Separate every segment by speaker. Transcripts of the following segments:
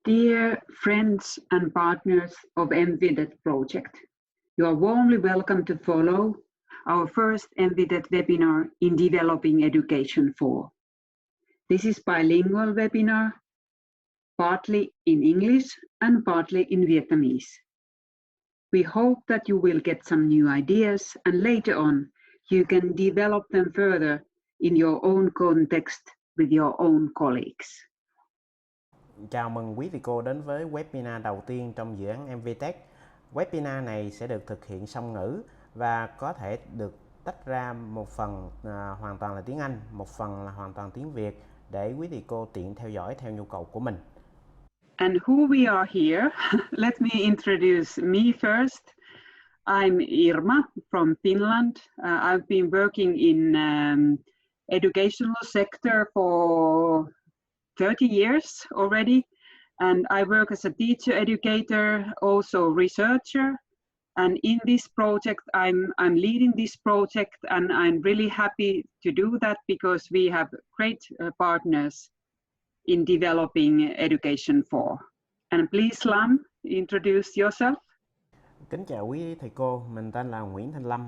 Speaker 1: Dear friends and partners of EMVITET project, you are warmly welcome to follow our first EMVITET webinar in Developing Education for. This is bilingual webinar, partly in English and partly in Vietnamese. We hope that you will get some new ideas and later on you can develop them further in your own context with your own colleagues.
Speaker 2: Chào mừng quý thầy cô đến với webinar đầu tiên trong dự án EMVITET. Webinar này sẽ được thực hiện song ngữ và có thể được tách ra một phần hoàn toàn là tiếng Anh, một phần là hoàn toàn tiếng Việt để quý thầy cô tiện theo dõi theo nhu cầu của mình.
Speaker 1: And who we are here, let me introduce me first. I'm Irma from Finland. I've been working in educational sector for 30 years already, and I work as a teacher educator, also researcher, and in this project I'm leading this project, and I'm really happy to do that because we have great partners in developing education for. And please, Lam, introduce yourself.
Speaker 2: Kính chào quý thầy cô, mình tên là Nguyễn Thanh Lâm,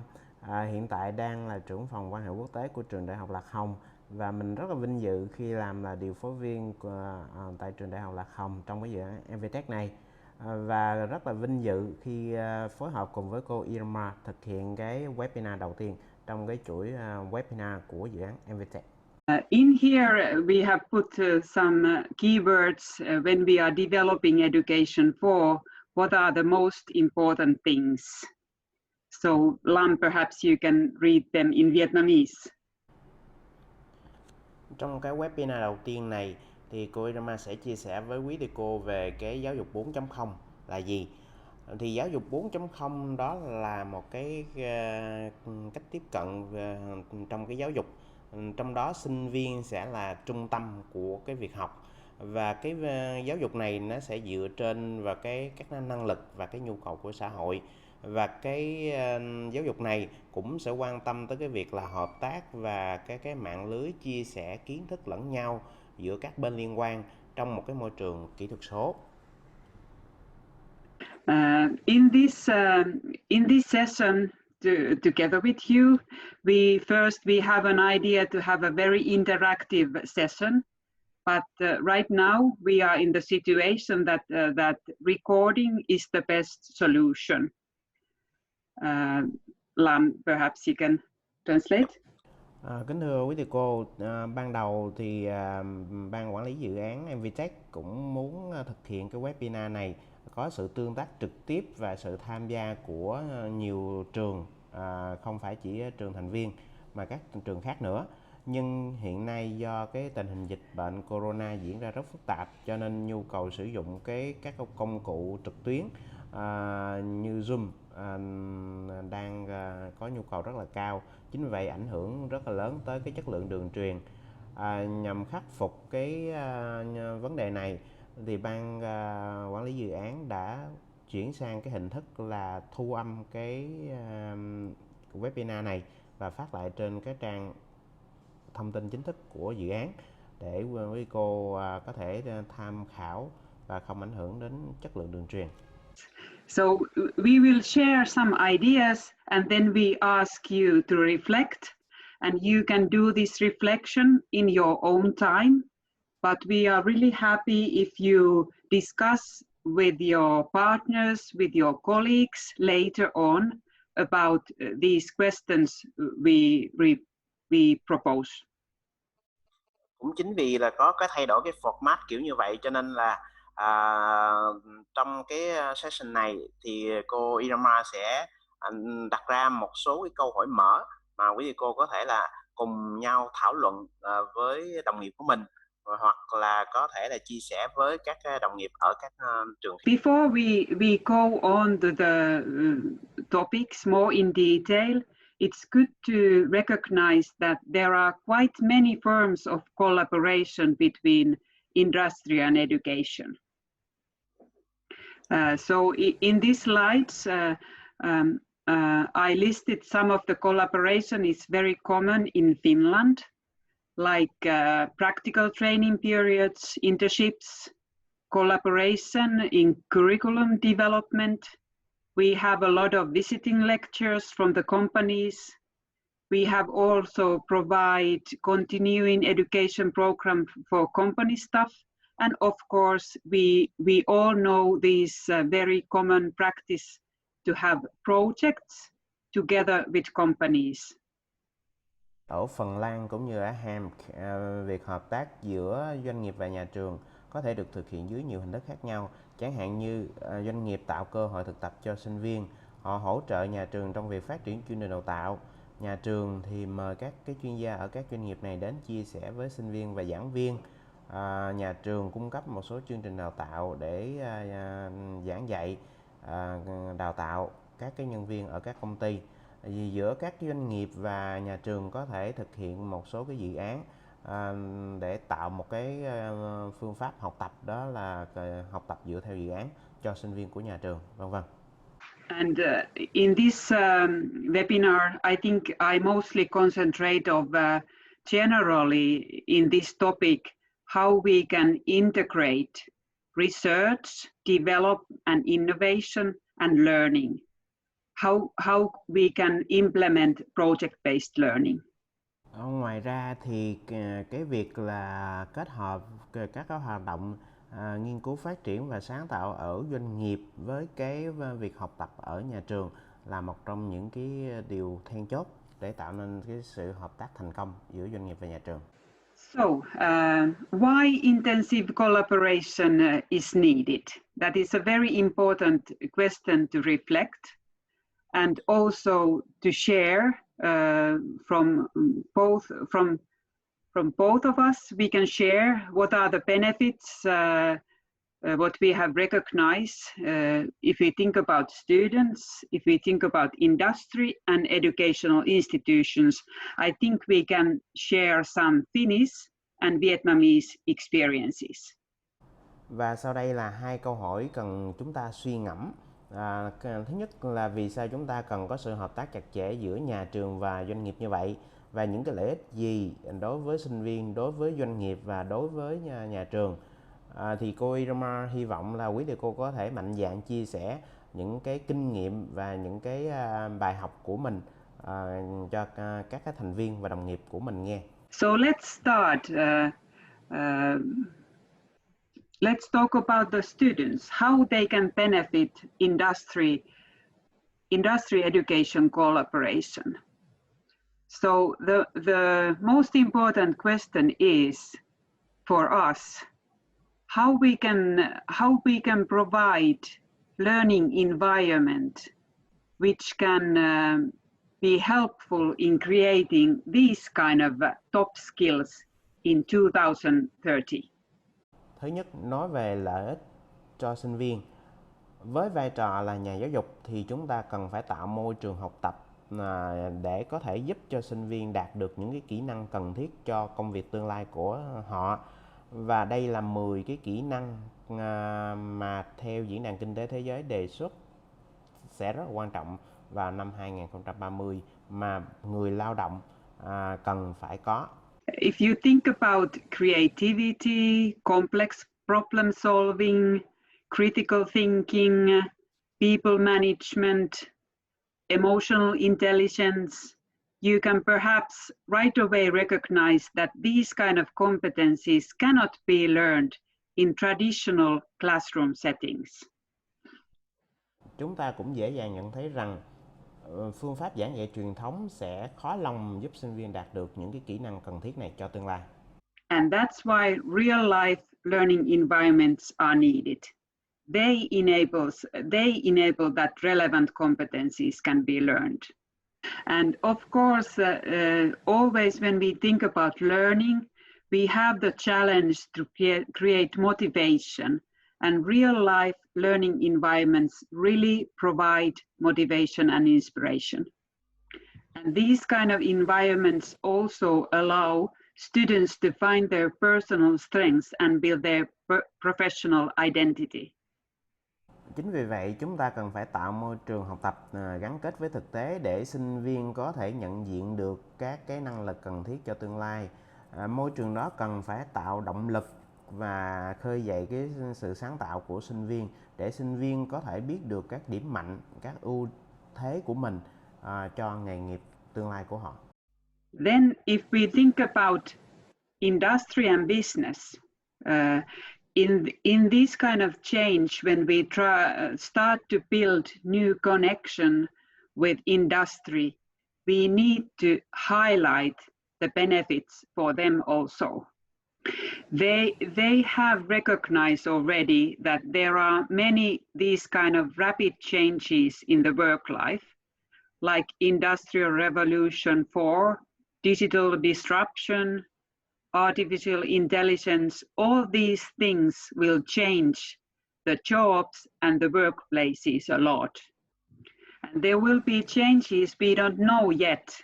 Speaker 2: hiện tại đang là trưởng phòng quan hệ quốc tế của trường Đại học Lạc Hồng và mình rất là vinh dự khi làm là điều phối viên tại trường Đại học Lạc Hồng trong cái dự án EMVITET này, và rất là vinh dự khi phối hợp cùng với cô Irma thực hiện cái webinar đầu tiên trong cái chuỗi webinar của dự án EMVITET.
Speaker 1: In here we have put some keywords when we are developing education for what are the most important things. So Lam, perhaps you can read them in Vietnamese.
Speaker 2: Trong cái webinar đầu tiên này thì cô Irma sẽ chia sẻ với quý thầy cô về cái giáo dục 4.0 là gì. Thì giáo dục 4.0 đó là một cái cách tiếp cận trong cái giáo dục. Trong đó sinh viên sẽ là trung tâm của cái việc học, và cái giáo dục này nó sẽ dựa trên vào các năng lực và cái nhu cầu của xã hội, và cái giáo dục này cũng sẽ quan tâm tới cái việc là hợp tác và cái mạng lưới chia sẻ kiến thức lẫn nhau giữa các bên liên quan trong một cái môi trường kỹ thuật số.
Speaker 1: In this session, together with you, we have an idea to have a very interactive session, but right now we are in the situation that recording is the best solution. Lam, perhaps you can translate.
Speaker 2: Kính thưa quý thầy cô, ban đầu thì ban quản lý dự án EMVITET cũng muốn thực hiện cái webinar này có sự tương tác trực tiếp và sự tham gia của nhiều trường, không phải chỉ trường thành viên mà các trường khác nữa. Nhưng hiện nay do cái tình hình dịch bệnh corona diễn ra rất phức tạp, cho nên nhu cầu sử dụng các công cụ trực tuyến như Zoom đang có nhu cầu rất là cao. Chính vì vậy ảnh hưởng rất là lớn tới cái chất lượng đường truyền. Nhằm khắc phục cái vấn đề này thì ban quản lý dự án đã chuyển sang cái hình thức là thu âm cái webinar này và phát lại trên cái trang thông tin chính thức của dự án để quý cô có thể tham khảo và không ảnh hưởng đến chất lượng đường truyền.
Speaker 1: So we will share some ideas and then we ask you to reflect, and you can do this reflection in your own time, but we are really happy if you discuss with your partners, with your colleagues later on about these questions we propose.
Speaker 2: Cũng chính vì là có cái thay đổi cái format kiểu như vậy cho nên là trong cái session này thì cô Irma sẽ đặt ra một số cái câu hỏi mở mà quý thầy cô có thể là cùng nhau thảo luận với đồng nghiệp của mình, hoặc là có thể là chia sẻ với các đồng nghiệp ở các trường.
Speaker 1: Before we go on to the topics more in detail, it's good to recognize that there are quite many forms of collaboration between industry and education. So in these slides, I listed some of the collaboration is very common in Finland, like practical training periods, internships, collaboration in curriculum development. We have a lot of visiting lectures from the companies. We have also provide continuing education program for company staff. And of course, we all know this very common practice to have projects together with companies.
Speaker 2: Ở Phần Lan cũng như ở Ham, việc hợp tác giữa doanh nghiệp và nhà trường có thể được thực hiện dưới nhiều hình thức khác nhau. Chẳng hạn như doanh nghiệp tạo cơ hội thực tập cho sinh viên, họ hỗ trợ nhà trường trong việc phát triển chuyên đề đào tạo. Nhà trường thì mời các cái chuyên gia ở các doanh nghiệp này đến chia sẻ với sinh viên và giảng viên. Nhà trường cung cấp một số chương trình đào tạo để giảng dạy, đào tạo các cái nhân viên ở các công ty. Vì giữa các doanh nghiệp và nhà trường có thể thực hiện một số cái dự án để tạo một cái phương pháp học tập, đó là học tập dựa theo dự án cho sinh viên của nhà trường, vân vân.
Speaker 1: And in this webinar, I think I mostly concentrate of generally in this topic how we can integrate research, develop, and innovation and learning. How we can implement project-based learning.
Speaker 2: Ngoài ra thì cái việc là kết hợp các cái hoạt động nghiên cứu phát triển và sáng tạo ở doanh nghiệp với cái việc học tập ở nhà trường là một trong những cái điều then chốt để tạo nên cái sự hợp tác thành công giữa doanh nghiệp và nhà trường.
Speaker 1: So, why intensive collaboration is needed? That is a very important question to reflect and also to share from both of us. We can share what are the benefits, what we have recognized if we think about students, if we think about industry and educational institutions. I think we can share some Finnish and Vietnamese experiences.
Speaker 2: Và sau đây là hai câu hỏi cần chúng ta suy ngẫm. Thứ nhất là vì sao chúng ta cần có sự hợp tác chặt chẽ giữa nhà trường và doanh nghiệp như vậy, và những cái lợi ích gì đối với sinh viên, đối với doanh nghiệp và đối với nhà trường. Thì cô Irma hy vọng là quý thầy cô có thể mạnh dạn chia sẻ những cái kinh nghiệm và những cái bài học của mình cho các cái thành viên và đồng nghiệp của mình nghe.
Speaker 1: So let's start. Let's talk about the students, how they can benefit industry education collaboration. So the most important question is for us, how we can provide learning environment which can be helpful in creating these kind of top skills in 2030.
Speaker 2: Thứ nhất, nói về lợi ích cho sinh viên. Với vai trò là nhà giáo dục thì chúng ta cần phải tạo môi trường học tập để có thể giúp cho sinh viên đạt được những cái kỹ năng cần thiết cho công việc tương lai của họ. Và đây là 10 cái kỹ năng mà theo Diễn đàn Kinh tế Thế giới đề xuất sẽ rất là quan trọng vào năm 2030 mà người lao động cần phải có.
Speaker 1: If you think about creativity, complex problem solving, critical thinking, people management, emotional intelligence, you can perhaps right away recognize that these kind of competencies cannot be learned in traditional classroom settings.
Speaker 2: Chúng ta cũng dễ dàng nhận thấy rằng phương pháp giảng dạy truyền thống sẽ khó lòng giúp sinh viên đạt được những cái kỹ năng cần thiết này cho tương lai.
Speaker 1: And that's why real life learning environments are needed. They enable that relevant competencies can be learned. And of course, always when we think about learning, we have the challenge to create motivation, and real life learning environments really provide motivation and inspiration. And these kind of environments also allow students to find their personal strengths and build their professional identity.
Speaker 2: Chính vì vậy, chúng ta cần phải tạo môi trường học tập gắn kết với thực tế để sinh viên có thể nhận diện được các cái năng lực cần thiết cho tương lai. Môi trường đó cần phải tạo động lực và khơi dậy cái sự sáng tạo của sinh viên để sinh viên có thể biết được các điểm mạnh, các ưu thế của mình cho nghề nghiệp tương lai của họ.
Speaker 1: Then if we think about industry and business, in this kind of change, when we start to build new connection with industry, we need to highlight the benefits for them also. They have recognized already that there are many these kind of rapid changes in the work life, like Industrial Revolution 4, digital disruption, artificial intelligence. All these things will change the jobs and the workplaces a lot. And there will be changes we don't know yet.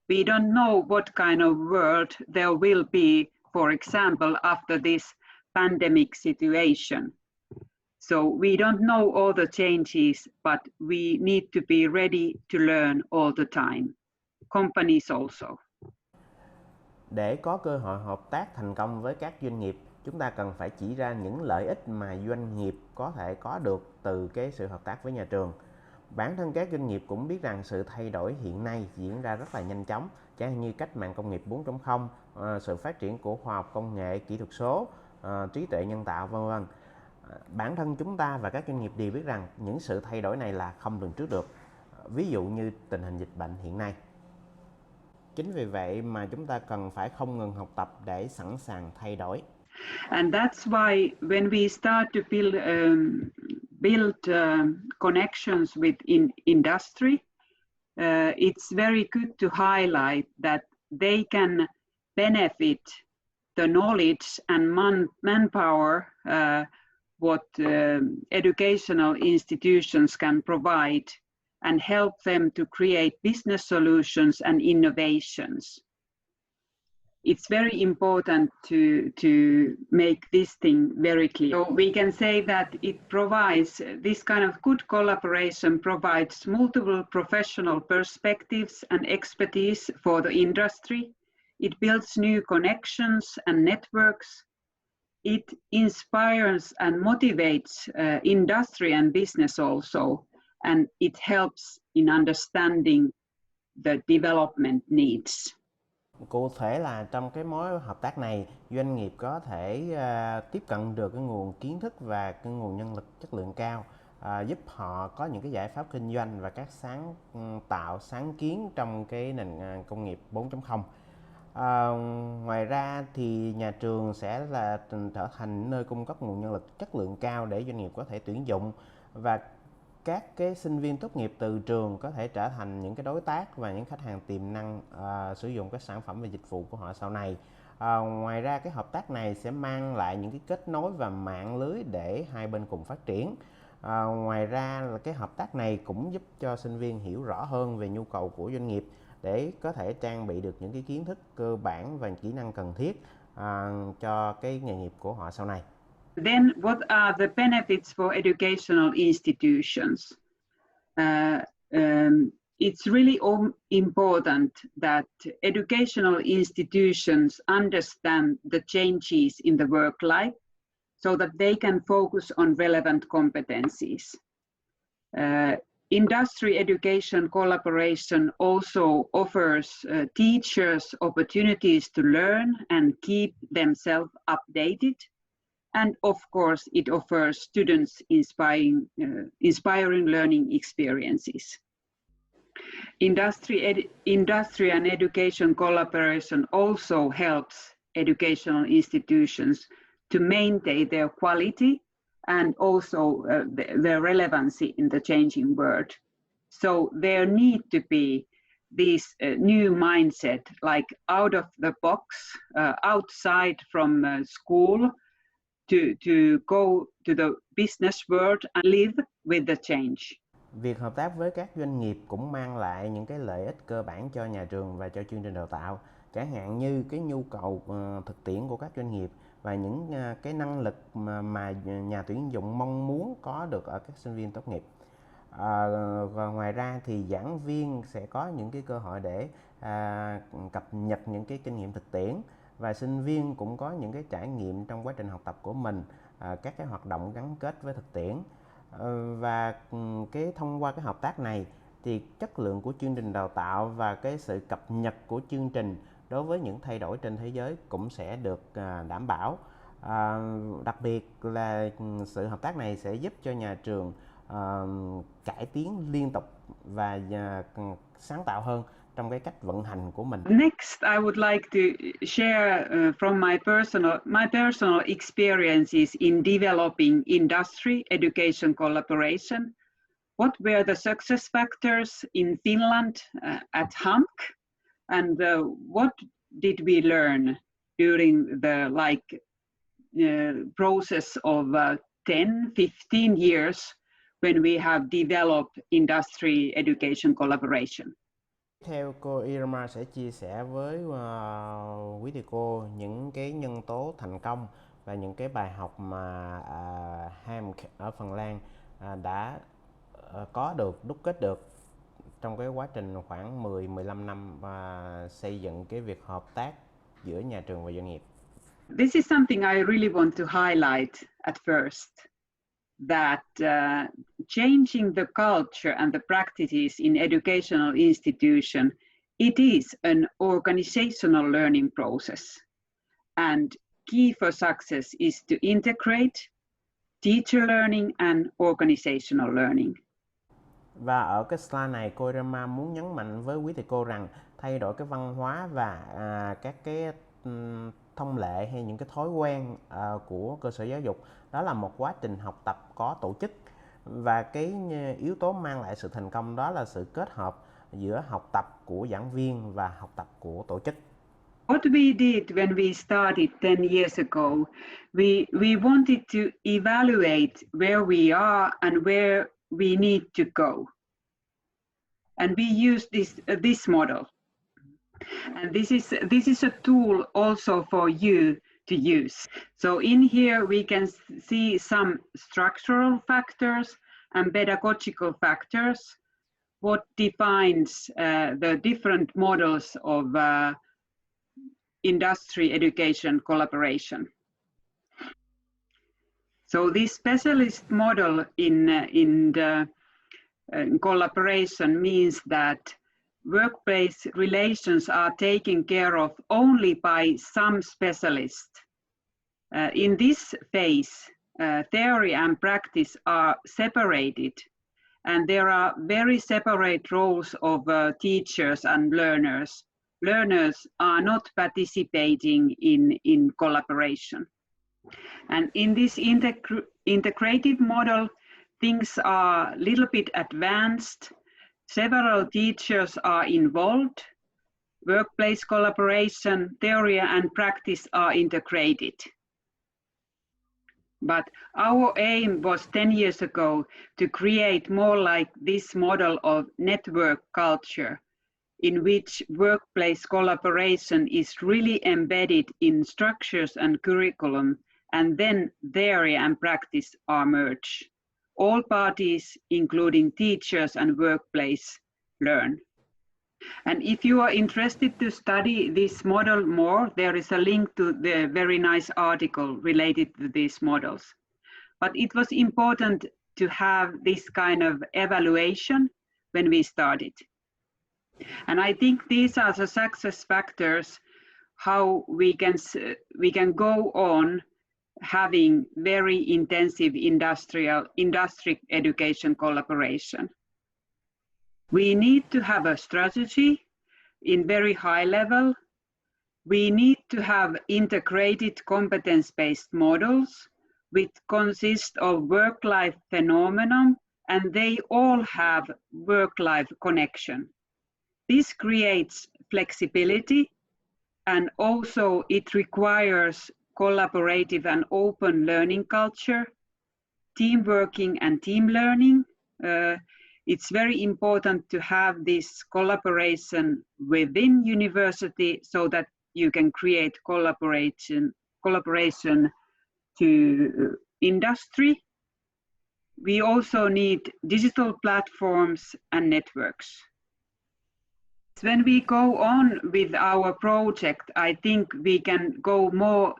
Speaker 1: We don't know what kind of world there will be, for example, after this pandemic situation. So we don't know all the changes, but we need to be ready to learn all the time. Companies also.
Speaker 2: Để có cơ hội hợp tác thành công với các doanh nghiệp, chúng ta cần phải chỉ ra những lợi ích mà doanh nghiệp có thể có được từ cái sự hợp tác với nhà trường. Bản thân các doanh nghiệp cũng biết rằng sự thay đổi hiện nay diễn ra rất là nhanh chóng, chẳng hạn như cách mạng công nghiệp 4.0, sự phát triển của khoa học công nghệ, kỹ thuật số, trí tuệ nhân tạo v.v. Bản thân chúng ta và các doanh nghiệp đều biết rằng những sự thay đổi này là không lường trước được, ví dụ như tình hình dịch bệnh hiện nay. Chính vì vậy mà chúng ta cần phải không ngừng học tập để sẵn sàng thay đổi.
Speaker 1: And that's why when we start to build connections with industry, it's very good to highlight that they can benefit the knowledge and manpower what educational institutions can provide, and help them to create business solutions and innovations. It's very important to make this thing very clear. So we can say that it provides, this kind of good collaboration provides multiple professional perspectives and expertise for the industry. It builds new connections and networks. It inspires and motivates industry and business also, and it helps in understanding the development needs.
Speaker 2: Cụ thể là trong cái mối hợp tác này, doanh nghiệp có thể tiếp cận được cái nguồn kiến thức và cái nguồn nhân lực chất lượng cao, giúp họ có những cái giải pháp kinh doanh và các sáng kiến trong cái nền công nghiệp 4.0. Ngoài ra thì nhà trường sẽ là trở thành nơi cung cấp nguồn nhân lực chất lượng cao để doanh nghiệp có thể tuyển dụng, và các cái sinh viên tốt nghiệp từ trường có thể trở thành những cái đối tác và những khách hàng tiềm năng sử dụng các sản phẩm và dịch vụ của họ sau này. Ngoài ra cái hợp tác này sẽ mang lại những cái kết nối và mạng lưới để hai bên cùng phát triển. Ngoài ra là cái hợp tác này cũng giúp cho sinh viên hiểu rõ hơn về nhu cầu của doanh nghiệp để có thể trang bị được những cái kiến thức cơ bản và kỹ năng cần thiết cho cái nghề nghiệp của họ sau này.
Speaker 1: Then what are the benefits for educational institutions? It's really important that educational institutions understand the changes in the work life so that they can focus on relevant competencies. Industry education collaboration also offers teachers opportunities to learn and keep themselves updated. And of course, it offers students inspiring learning experiences. Industry and education collaboration also helps educational institutions to maintain their quality and also their relevancy in the changing world. So there need to be this new mindset, like out of the box, outside from school, to go to the business world and live with the change.
Speaker 2: Việc hợp tác với các doanh nghiệp cũng mang lại những cái lợi ích cơ bản cho nhà trường và cho chương trình đào tạo, chẳng hạn như cái nhu cầu thực tiễn của các doanh nghiệp và những cái năng lực mà nhà tuyển dụng mong muốn có được ở các sinh viên tốt nghiệp. Và ngoài ra thì giảng viên sẽ có những cái cơ hội để cập nhật những cái kinh nghiệm thực tiễn và sinh viên cũng có những cái trải nghiệm trong quá trình học tập của mình, các cái hoạt động gắn kết với thực tiễn. Và thông qua cái hợp tác này thì chất lượng của chương trình đào tạo và cái sự cập nhật của chương trình đối với những thay đổi trên thế giới cũng sẽ được đảm bảo. Đặc biệt là sự hợp tác này sẽ giúp cho nhà trường cải tiến liên tục và sáng tạo hơn trong cái cách vận hành của mình.
Speaker 1: Next, I would like to share from my personal experiences in developing industry education collaboration. What were the success factors in Finland at HAMK, and what did we learn during the process of 10-15 years when we have developed industry education collaboration?
Speaker 2: Theo cô Irma sẽ chia sẻ với quý thầy cô những cái nhân tố thành công và những cái bài học mà HAMK ở Phần Lan đã có được, đúc kết được trong cái quá trình khoảng 10-15 năm xây dựng cái việc hợp tác giữa nhà trường và doanh nghiệp.
Speaker 1: This is something I really want to highlight at first, that changing the culture and the practices in educational institution, it is an organizational learning process. And key for success is to integrate teacher learning and organizational learning.
Speaker 2: Và ở cái slide này cô Irma muốn nhấn mạnh với quý thầy cô rằng thay đổi cái văn hóa và các cái thông lệ hay những cái thói quen của cơ sở giáo dục, đó là một quá trình học tập có tổ chức, và cái yếu tố mang lại sự thành công đó là sự kết hợp giữa học tập của giảng viên và học tập của tổ chức.
Speaker 1: What we did when we started 10 years ago, we wanted to evaluate where we are and where we need to go. And we used this model. And this is a tool also for you to use. So in here we can see some structural factors and pedagogical factors, what defines the different models of industry education collaboration. So this specialist model in the collaboration means that workplace relations are taken care of only by some specialists. In this phase, theory and practice are separated, and there are very separate roles of teachers and learners. Learners are not participating in collaboration. And in this integrative model, things are a little bit advanced. Several teachers are involved. Workplace collaboration, theory and practice are integrated. But our aim was 10 years ago to create more like this model of network culture, in which workplace collaboration is really embedded in structures and curriculum, and then theory and practice are merged. All parties, including teachers and workplace, learn. And if you are interested to study this model more, there is a link to the very nice article related to these models. But it was important to have this kind of evaluation when we started. And I think these are the success factors, how we can go on having very intensive industry education collaboration. We need to have a strategy in very high level. We need to have integrated competence-based models which consist of work-life phenomenon, and they all have work-life connection. This creates flexibility, and also it requires collaborative and open learning culture, team working and team learning. It's very important to have this collaboration within university so that you can create collaboration to industry. We also need digital platforms and networks. When we go on with our project, I think we can go more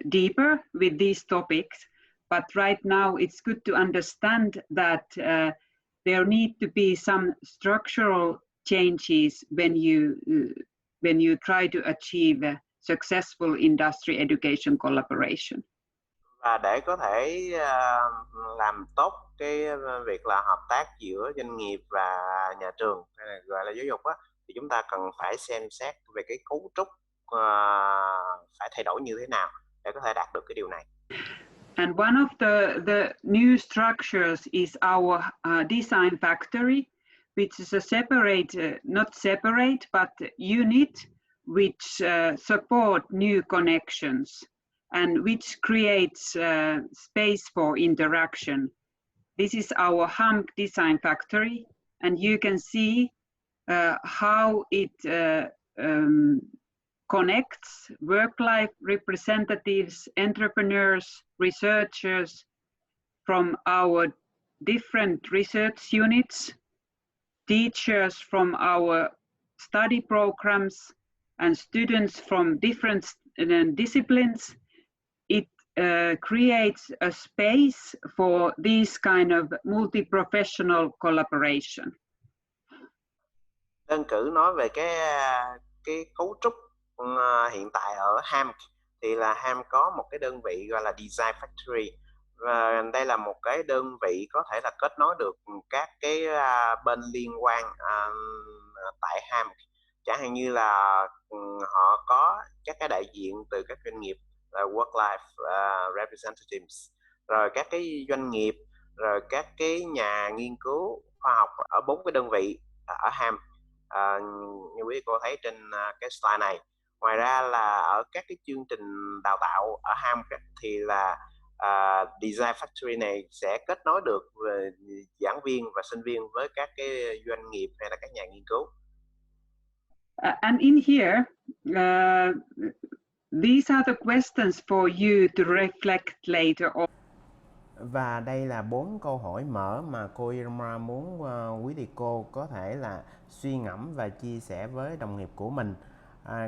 Speaker 1: deeper with these topics. But right now, it's good to understand that there need to be some structural changes when you try to achieve a successful industry education collaboration.
Speaker 2: Và để có thể làm tốt cái việc là hợp tác giữa doanh nghiệp và nhà trường hay là gọi là giáo dục á, thì chúng ta cần phải xem xét về cái cấu trúc phải thay đổi như thế nào để có thể đạt được cái điều này.
Speaker 1: And one of the new structures is our design factory, which is a separate, not separate, but unit which support new connections and which creates space for interaction. This is our HAMP design factory, and you can see how it connects work-life representatives, entrepreneurs, researchers from our different research units, teachers from our study programs, and students from different disciplines. It creates a space for this kind of multi-professional collaboration.
Speaker 2: Đơn cử nói về cái cấu trúc hiện tại ở HAM thì là HAM có một cái đơn vị gọi là Design Factory, và đây là một cái đơn vị có thể là kết nối được các cái bên liên quan tại HAM, chẳng hạn như là họ có các cái đại diện từ các doanh nghiệp là Work-Life Representatives, rồi các cái doanh nghiệp, rồi các cái nhà nghiên cứu khoa học ở 4 cái đơn vị ở HAM. Như quý cô thấy trên cái slide này. Ngoài ra là ở các cái chương trình đào tạo ở HAM thì là Design Factory này sẽ kết nối được giảng viên và sinh viên với các cái doanh nghiệp hay là các nhà nghiên cứu.
Speaker 1: And in here, these are the questions for you to reflect later on.
Speaker 2: Và đây là 4 câu hỏi mở mà cô Irma muốn quý thầy cô có thể là suy ngẫm và chia sẻ với đồng nghiệp của mình.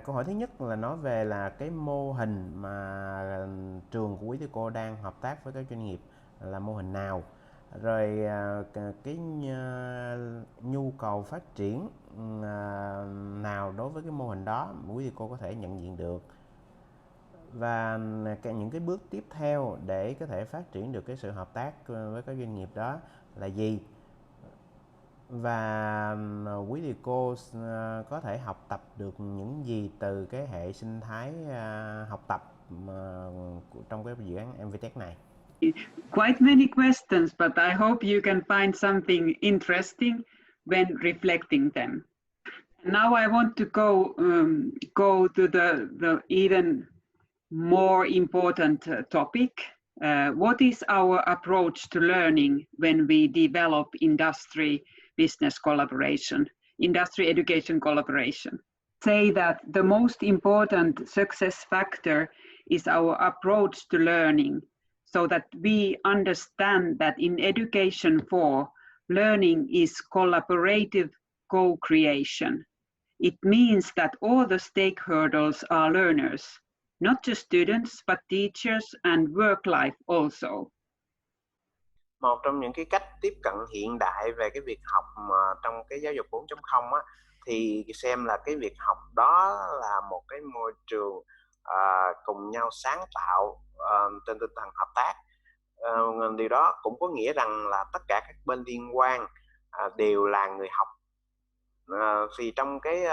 Speaker 2: Câu hỏi thứ nhất là nói về là cái mô hình mà trường của quý thầy cô đang hợp tác với các doanh nghiệp là mô hình nào, rồi cái nhu cầu phát triển nào đối với cái mô hình đó quý thầy cô có thể nhận diện được, và những cái bước tiếp theo để có thể phát triển được cái sự hợp tác với các doanh nghiệp đó là gì, và quý thầy cô có thể học tập được những gì từ cái hệ sinh thái học tập trong cái dự án EMVITET này.
Speaker 1: Quite many questions, but I hope you can find something interesting when reflecting them. Now I want to go to the even more important topic. What is our approach to learning when we develop industry business collaboration, industry education collaboration? Say that the most important success factor is our approach to learning, so that we understand that in education 4, learning is collaborative co-creation. It means that all the stakeholders are learners, not just students, but teachers and work life also.
Speaker 2: Một trong những cái cách tiếp cận hiện đại về cái việc học mà trong cái giáo dục 4.0 á, thì xem là cái việc học đó là một cái môi trường cùng nhau sáng tạo trên tinh thần hợp tác. Điều đó cũng có nghĩa rằng là tất cả các bên liên quan đều là người học. Vì trong cái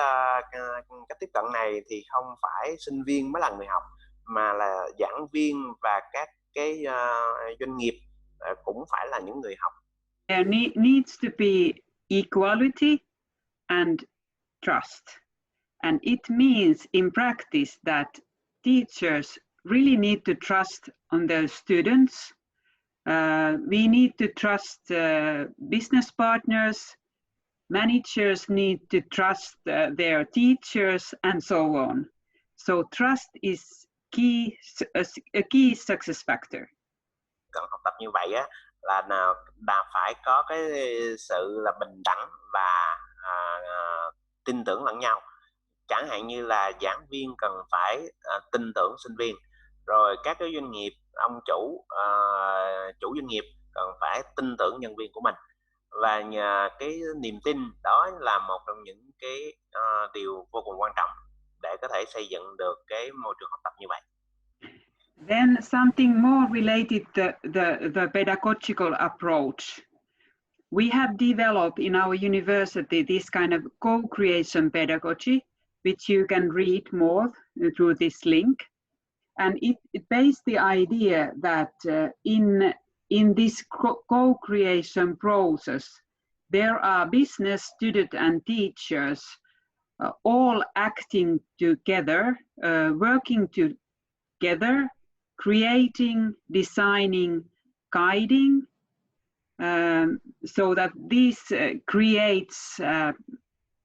Speaker 2: cách tiếp cận này thì không phải sinh viên mới là người học, mà là giảng viên và các cái doanh nghiệp cũng phải là những người học.
Speaker 1: There needs to be equality and trust, and it means in practice that teachers really need to trust on their students. We need to trust business partners. Managers need to trust their teachers and so on. So trust is a key success factor.
Speaker 2: Cần học tập như vậy á, là phải có cái sự là bình đẳng và tin tưởng lẫn nhau. Chẳng hạn như là giảng viên cần phải tin tưởng sinh viên, rồi các cái doanh nghiệp, ông chủ doanh nghiệp cần phải tin tưởng nhân viên của mình, và nhờ cái niềm tin đó là một trong những cái điều vô cùng quan trọng để có thể xây dựng được cái môi trường học tập như vậy.
Speaker 1: Then something more related to the pedagogical approach. We have developed in our university this kind of co-creation pedagogy, which you can read more through this link. And it based the idea that in this co-creation process, there are business, student, and teachers all acting together, working together, creating, designing, guiding, so that this creates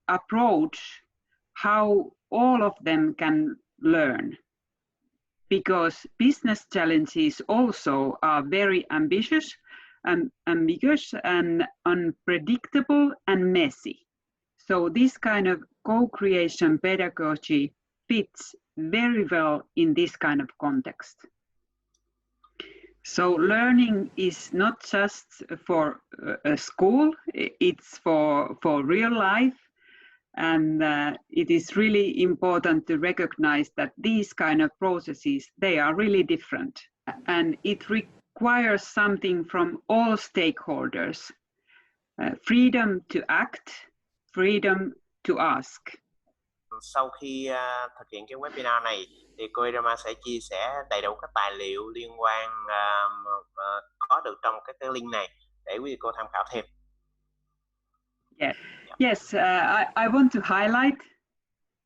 Speaker 1: approach how all of them can learn. Because business challenges also are very ambiguous and unpredictable and messy. So this kind of co-creation pedagogy fits very well in this kind of context. So learning is not just for a school, it's for real life. And it is really important to recognize that these kind of processes, they are really different. And it requires something from all stakeholders. Freedom to act, freedom to ask.
Speaker 2: Sau khi thực hiện cái webinar này thì cô Irma sẽ chia sẻ đầy đủ các tài liệu liên quan có được trong cái link này để quý vị cô tham khảo thêm.
Speaker 1: Yes, I want to highlight,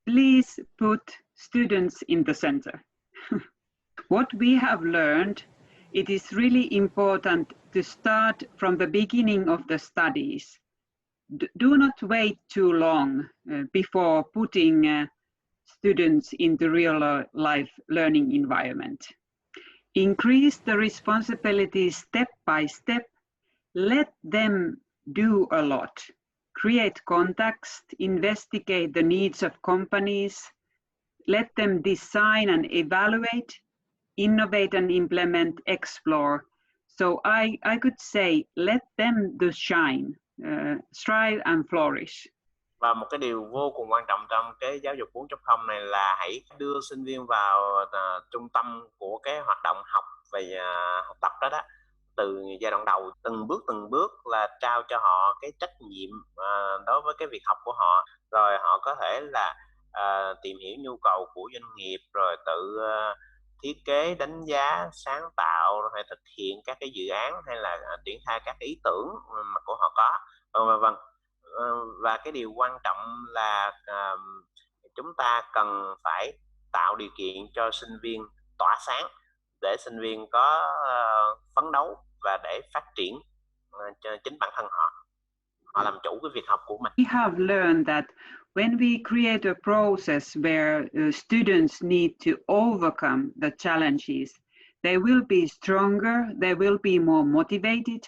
Speaker 1: please put students in the center. What we have learned, it is really important to start from the beginning of the studies. Do not wait too long before putting students into real life learning environment. Increase the responsibilities step by step. Let them do a lot. Create context, investigate the needs of companies, let them design and evaluate, innovate and implement, explore. So I could say, let them do shine, strive and flourish.
Speaker 2: Và một cái điều vô cùng quan trọng trong cái giáo dục 4.0 này là hãy đưa sinh viên vào trung tâm của cái hoạt động học về học tập đó, từ giai đoạn đầu, từng bước là trao cho họ cái trách nhiệm đối với cái việc học của họ, rồi họ có thể là tìm hiểu nhu cầu của doanh nghiệp, rồi tự thiết kế, đánh giá, sáng tạo, rồi thực hiện các cái dự án hay là triển khai các ý tưởng mà của họ có, vân. Và cái điều quan trọng là chúng ta cần phải tạo điều kiện cho sinh viên tỏa sáng để sinh viên có phấn đấu và để phát triển chính bản thân họ làm chủ cái việc học của mình.
Speaker 1: We have learned that when we create a process where students need to overcome the challenges, they will be stronger, they will be more motivated,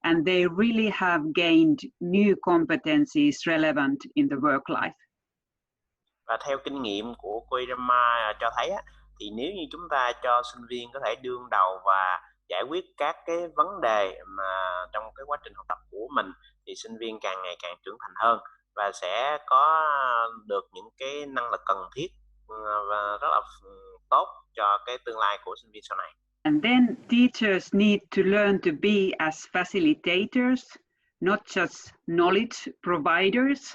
Speaker 1: and they really have gained new competencies relevant in the work life.
Speaker 2: Và theo kinh nghiệm của cô Irma cho thấy thì nếu như chúng ta cho sinh viên có thể đương đầu và giải quyết các cái vấn đề mà trong cái quá trình học tập của mình, thì sinh viên càng ngày càng trưởng thành hơn và sẽ có được những cái năng lực cần thiết và rất là tốt cho cái tương lai của sinh viên sau này.
Speaker 1: And then teachers need to learn to be as facilitators, not just knowledge providers.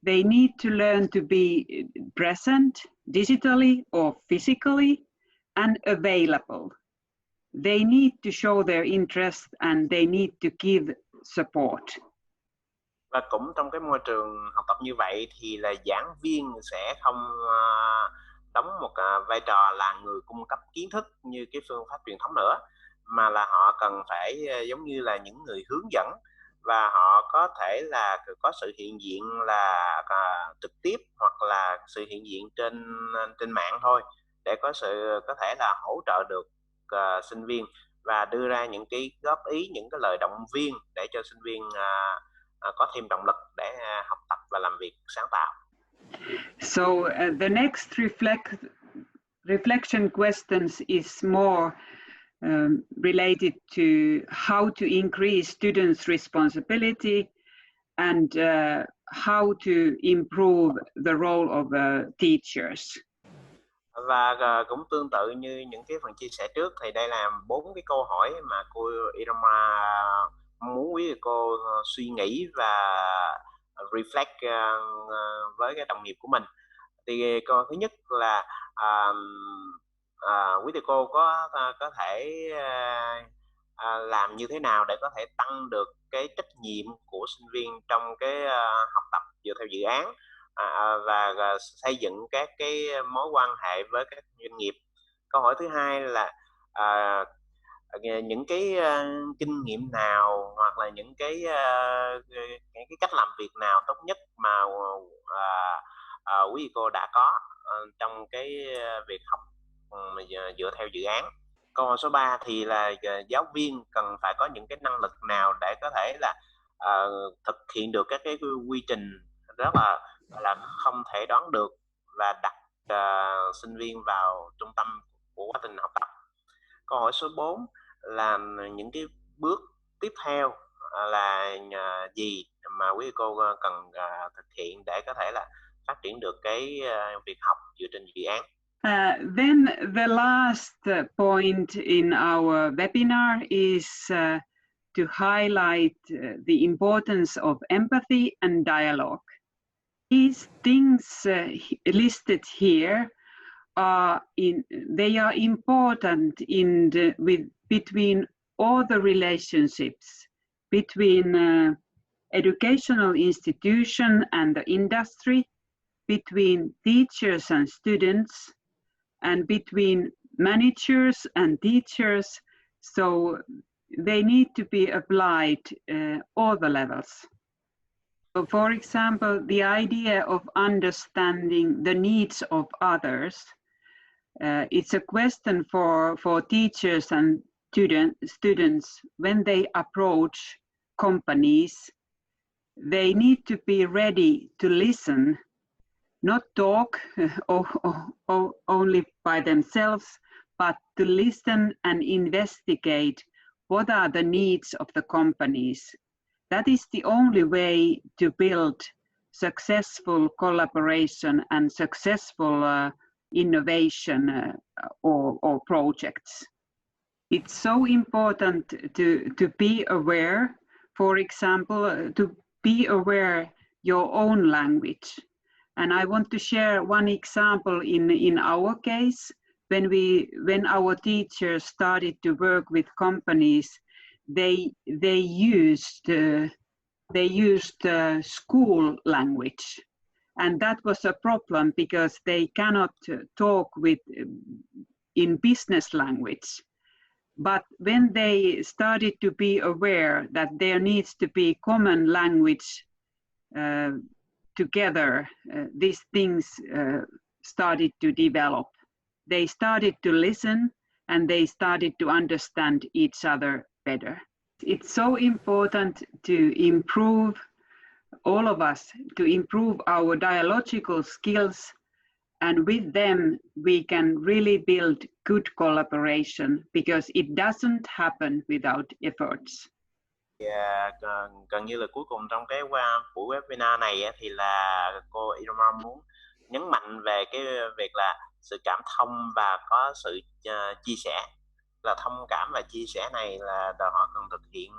Speaker 1: They need to learn to be present digitally or physically and available. They need to show their interest and they need to give support.
Speaker 2: Và cũng trong cái môi trường học tập như vậy thì là giảng viên sẽ không đóng một vai trò là người cung cấp kiến thức như cái phương pháp truyền thống nữa, mà là họ cần phải giống như là những người hướng dẫn, và họ có thể là có sự hiện diện là trực tiếp hoặc là sự hiện diện trên mạng thôi, để có thể là hỗ trợ được sinh viên và đưa ra những cái góp ý, những cái lời động viên để cho sinh viên có thêm động lực để học tập và làm việc sáng tạo.
Speaker 1: So the next reflection questions is more related to how to increase students' responsibility and how to improve the role of teachers.
Speaker 2: Và cũng tương tự như những cái phần chia sẻ trước thì đây là 4 cái câu hỏi mà cô Irma muốn quý cô suy nghĩ và reflect với cái đồng nghiệp của mình. Thì câu thứ nhất là quý thầy cô có thể làm như thế nào để có thể tăng được cái trách nhiệm của sinh viên trong cái học tập dựa theo dự án và xây dựng các cái mối quan hệ với các doanh nghiệp. Câu hỏi thứ hai là những cái kinh nghiệm nào hoặc là những cái cách làm việc nào tốt nhất mà quý cô đã có trong cái việc học dựa theo dự án. Câu hỏi số 3 thì là giáo viên cần phải có những cái năng lực nào để có thể là thực hiện được các cái quy trình rất là không thể đoán được và đặt sinh viên vào trung tâm của quá trình học tập. Câu hỏi số 4 là những cái bước tiếp theo là gì mà quý cô cần thực hiện để có thể là phát triển được cái việc học dựa trên dự án.
Speaker 1: Then the last point in our webinar is to highlight the importance of empathy and dialogue. These things listed here they are important between all the relationships between educational institution and the industry, between teachers and students, and between managers and teachers. So they need to be applied all the levels. So for example, the idea of understanding the needs of others, it's a question for teachers and students when they approach companies. They need to be ready to listen, not talk only by themselves, but to listen and investigate what are the needs of the companies. That is the only way to build successful collaboration and successful innovation or projects. It's so important to be aware, for example, to be aware your own language. And I want to share one example in our case. When our teachers started to work with companies, they used school language, and that was a problem because they cannot talk in business language. But when they started to be aware that there needs to be common language together, these things started to develop. They started to listen and they started to understand each other better. It's so important to improve, all of us, to improve our dialogical skills, and with them we can really build good collaboration because it doesn't happen without efforts.
Speaker 2: Gần như là cuối cùng trong cái buổi webinar này thì là cô Irma muốn nhấn mạnh về cái việc là sự cảm thông và có sự chia sẻ. Là thông cảm và chia sẻ này là đòi hỏi cần thực hiện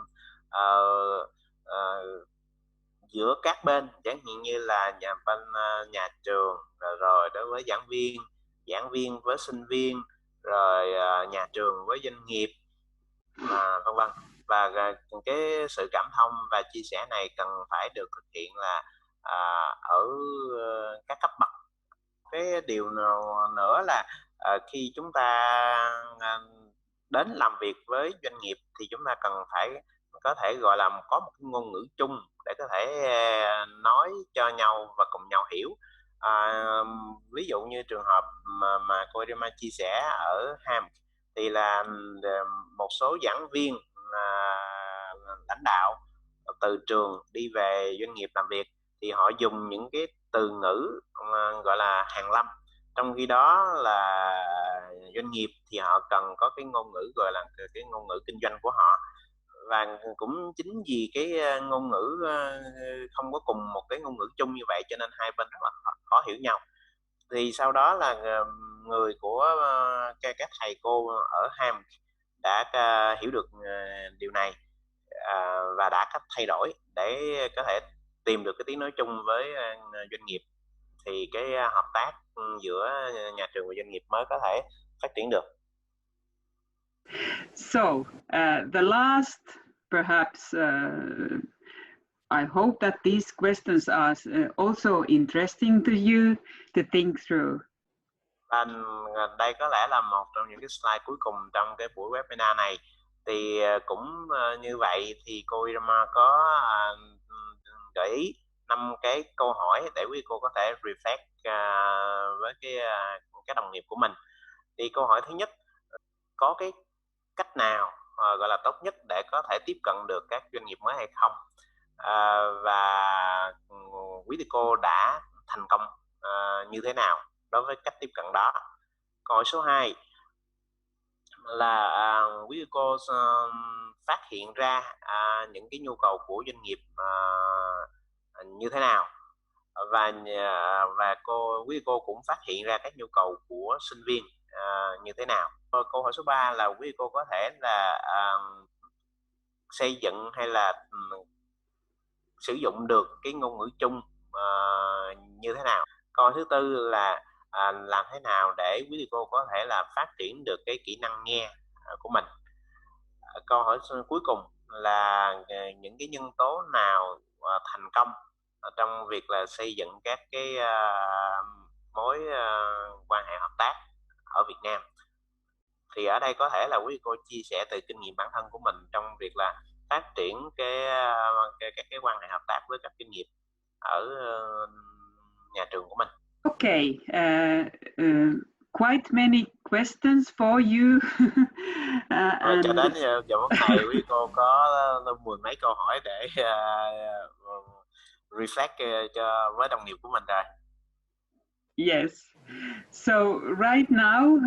Speaker 2: giữa các bên, chẳng hạn như là nhà trường, rồi đối với giảng viên với sinh viên, rồi nhà trường với doanh nghiệp, vân vân. Và cái sự cảm thông và chia sẻ này cần phải được thực hiện là ở các cấp bậc. Cái điều nữa là khi chúng ta đến làm việc với doanh nghiệp thì chúng ta cần phải có thể gọi là có một cái ngôn ngữ chung để có thể nói cho nhau và cùng nhau hiểu. Ví dụ như trường hợp mà cô Irma chia sẻ ở Ham thì là một số giảng viên lãnh đạo từ trường đi về doanh nghiệp làm việc thì họ dùng những cái từ ngữ gọi là hàn lâm, trong khi đó là doanh nghiệp thì họ cần có cái ngôn ngữ gọi là cái ngôn ngữ kinh doanh của họ. Và cũng chính vì cái ngôn ngữ không có cùng một cái ngôn ngữ chung như vậy cho nên hai bên rất là khó hiểu nhau. Thì sau đó là người của các thầy cô ở Ham đã hiểu được điều này và đã cách thay đổi để có thể tìm được cái tiếng nói chung với doanh nghiệp, thì cái hợp tác giữa nhà trường và doanh nghiệp mới có thể phát triển được.
Speaker 1: So the last, perhaps, I hope that these questions are also interesting to you to think through.
Speaker 2: Và đây có lẽ là một trong những cái slide cuối cùng trong cái buổi webinar này. Thì cũng như vậy thì cô Irma có gợi ý 5 cái câu hỏi để quý cô có thể reflect với cái đồng nghiệp của mình. Thì câu hỏi thứ nhất, có cái cách nào gọi là tốt nhất để có thể tiếp cận được các doanh nghiệp mới hay không? Và quý thầy cô đã thành công như thế nào đối với cách tiếp cận đó? Câu hỏi số 2 là quý thầy cô phát hiện ra những cái nhu cầu của doanh nghiệp như thế nào, và quý thầy cô cũng phát hiện ra các nhu cầu của sinh viên như thế nào. Câu hỏi số 3 là quý thầy cô có thể là xây dựng hay là sử dụng được cái ngôn ngữ chung như thế nào. Câu hỏi thứ tư là làm thế nào để quý thầy cô có thể là phát triển được cái kỹ năng nghe của mình. Câu hỏi cuối cùng là những cái nhân tố nào thành công trong việc là xây dựng các cái mối quan hệ hợp tác ở Việt Nam. Thì ở đây có thể là quý cô chia sẻ từ kinh nghiệm bản thân của mình trong việc là phát triển cái quan hệ hợp tác với các doanh nghiệp ở nhà trường của mình.
Speaker 1: Okay, quite many questions for you.
Speaker 2: Và cho đến giờ phút này quý cô có mười mấy câu hỏi để reflect cho với đồng nghiệp của mình rồi.
Speaker 1: Yes. So right now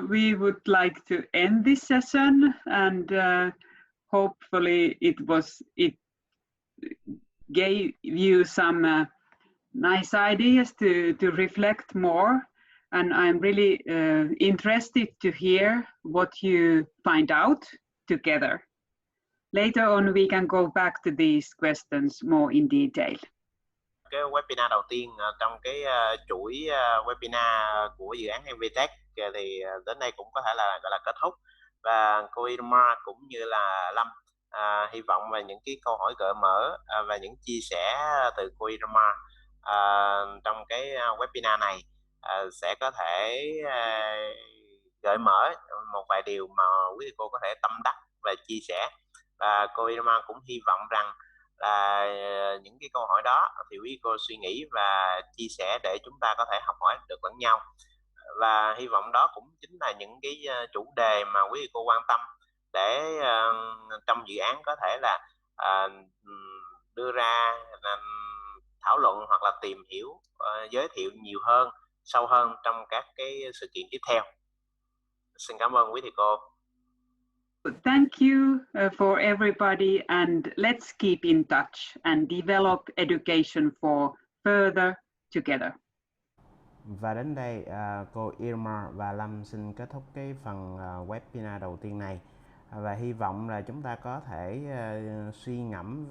Speaker 1: we would like to end this session, and hopefully it gave you some nice ideas to reflect more. And I'm really interested to hear what you find out together. Later on, we can go back to these questions more in detail.
Speaker 2: Cái webinar đầu tiên trong cái chuỗi webinar của dự án EMVITET thì đến đây cũng có thể là gọi là kết thúc. Và cô Irma cũng như là Lâm hy vọng về những cái câu hỏi gợi mở và những chia sẻ từ cô Irma trong cái webinar này sẽ có thể gợi mở một vài điều mà quý cô có thể tâm đắc và chia sẻ. Và cô Irma cũng hy vọng rằng là những cái câu hỏi đó thì quý cô suy nghĩ và chia sẻ để chúng ta có thể học hỏi được lẫn nhau. Và hy vọng đó cũng chính là những cái chủ đề mà quý cô quan tâm để trong dự án có thể là đưa ra thảo luận hoặc là tìm hiểu, giới thiệu nhiều hơn, sâu hơn trong các cái sự kiện tiếp theo. Xin cảm ơn quý thầy cô.
Speaker 1: Thank you for everybody, and let's keep in touch and develop education for further together.
Speaker 2: Và đến đây cô Irma và Lâm xin kết thúc cái phần webinar đầu tiên này. Và hy vọng là chúng ta có thể suy ngẫm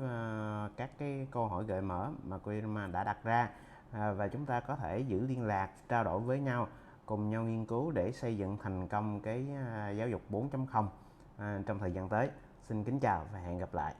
Speaker 2: các cái câu hỏi gợi mở mà cô Irma đã đặt ra, và chúng ta có thể giữ liên lạc, trao đổi với nhau, cùng nhau nghiên cứu để xây dựng thành công cái giáo dục 4.0 trong thời gian tới. Xin kính chào và hẹn gặp lại.